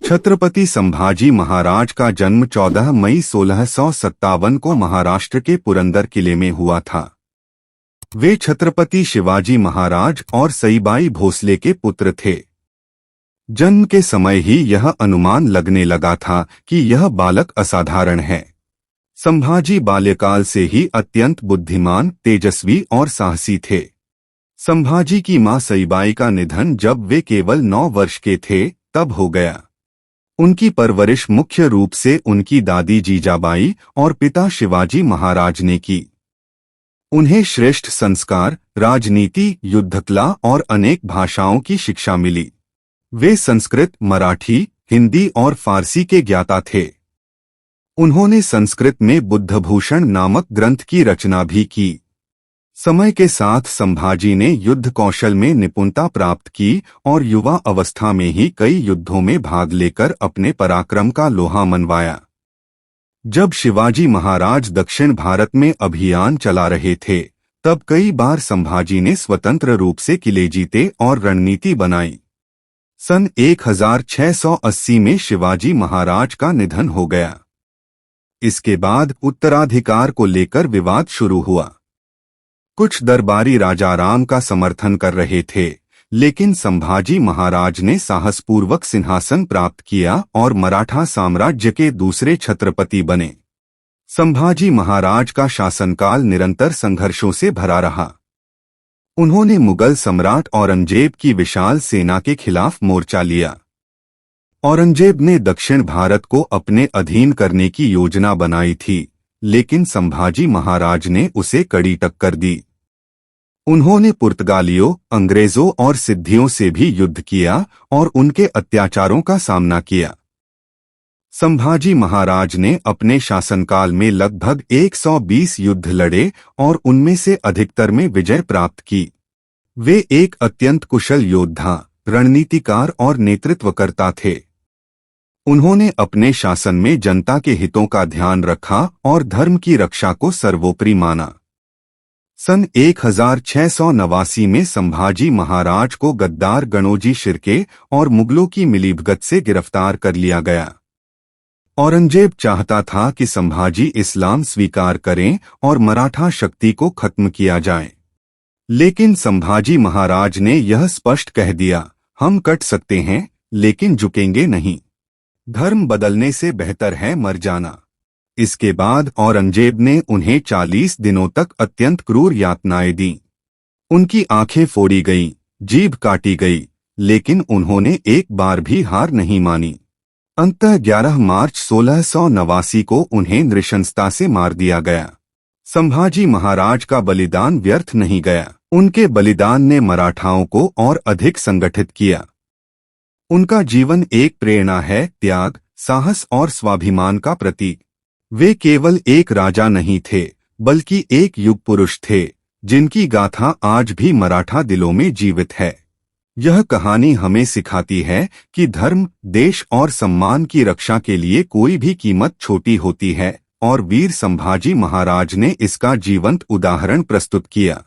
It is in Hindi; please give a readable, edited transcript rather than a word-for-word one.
छत्रपति संभाजी महाराज का जन्म 14 मई 1657 को महाराष्ट्र के पुरंदर किले में हुआ था। वे छत्रपति शिवाजी महाराज और सईबाई भोसले के पुत्र थे। जन्म के समय ही यह अनुमान लगने लगा था कि यह बालक असाधारण है। संभाजी बाल्यकाल से ही अत्यंत बुद्धिमान, तेजस्वी और साहसी थे। संभाजी की मां सईबाई का निधन जब वे केवल 9 वर्ष के थे तब हो गया। उनकी परवरिश मुख्य रूप से उनकी दादी जीजाबाई और पिता शिवाजी महाराज ने की। उन्हें श्रेष्ठ संस्कार, राजनीति, युद्धकला और अनेक भाषाओं की शिक्षा मिली। वे संस्कृत, मराठी, हिंदी और फारसी के ज्ञाता थे। उन्होंने संस्कृत में बुद्धभूषण नामक ग्रंथ की रचना भी की। समय के साथ संभाजी ने युद्ध कौशल में निपुणता प्राप्त की और युवा अवस्था में ही कई युद्धों में भाग लेकर अपने पराक्रम का लोहा मनवाया। जब शिवाजी महाराज दक्षिण भारत में अभियान चला रहे थे, तब कई बार संभाजी ने स्वतंत्र रूप से किले जीते और रणनीति बनाई। सन 1680 में शिवाजी महाराज का निधन हो गया। इसके बाद उत्तराधिकार को लेकर विवाद शुरू हुआ। कुछ दरबारी राजाराम का समर्थन कर रहे थे, लेकिन संभाजी महाराज ने साहसपूर्वक सिंहासन प्राप्त किया और मराठा साम्राज्य के दूसरे छत्रपति बने। संभाजी महाराज का शासनकाल निरंतर संघर्षों से भरा रहा। उन्होंने मुगल सम्राट औरंगजेब की विशाल सेना के खिलाफ मोर्चा लिया। औरंगजेब ने दक्षिण भारत को अपने अधीन करने की योजना बनाई थी, लेकिन संभाजी महाराज ने उसे कड़ी टक्कर दी। उन्होंने पुर्तगालियों, अंग्रेजों और सिद्धियों से भी युद्ध किया और उनके अत्याचारों का सामना किया। संभाजी महाराज ने अपने शासनकाल में लगभग 120 युद्ध लड़े और उनमें से अधिकतर में विजय प्राप्त की। वे एक अत्यंत कुशल योद्धा, रणनीतिकार और नेतृत्वकर्ता थे। उन्होंने अपने शासन में जनता के हितों का ध्यान रखा और धर्म की रक्षा को सर्वोपरि माना। सन 1689 में संभाजी महाराज को गद्दार गणोजी शिर्के और मुगलों की मिलीभगत से गिरफ्तार कर लिया गया। औरंगजेब चाहता था कि संभाजी इस्लाम स्वीकार करें और मराठा शक्ति को खत्म किया जाए, लेकिन संभाजी महाराज ने यह स्पष्ट कह दिया, हम कट सकते हैं लेकिन झुकेंगे नहीं। धर्म बदलने से बेहतर है मर जाना। इसके बाद औरंगजेब ने उन्हें 40 दिनों तक अत्यंत क्रूर यातनाएं दी। उनकी आंखें फोड़ी गईं, जीभ काटी गई, लेकिन उन्होंने एक बार भी हार नहीं मानी। अंततः 11 मार्च 1689 को उन्हें नृशंसता से मार दिया गया। संभाजी महाराज का बलिदान व्यर्थ नहीं गया। उनके बलिदान ने मराठाओं को और अधिक संगठित किया। उनका जीवन एक प्रेरणा है, त्याग, साहस और स्वाभिमान का प्रतीक। वे केवल एक राजा नहीं थे, बल्कि एक युग पुरुष थे, जिनकी गाथा आज भी मराठा दिलों में जीवित है। यह कहानी हमें सिखाती है कि धर्म, देश और सम्मान की रक्षा के लिए कोई भी कीमत छोटी होती है, और वीर संभाजी महाराज ने इसका जीवंत उदाहरण प्रस्तुत किया।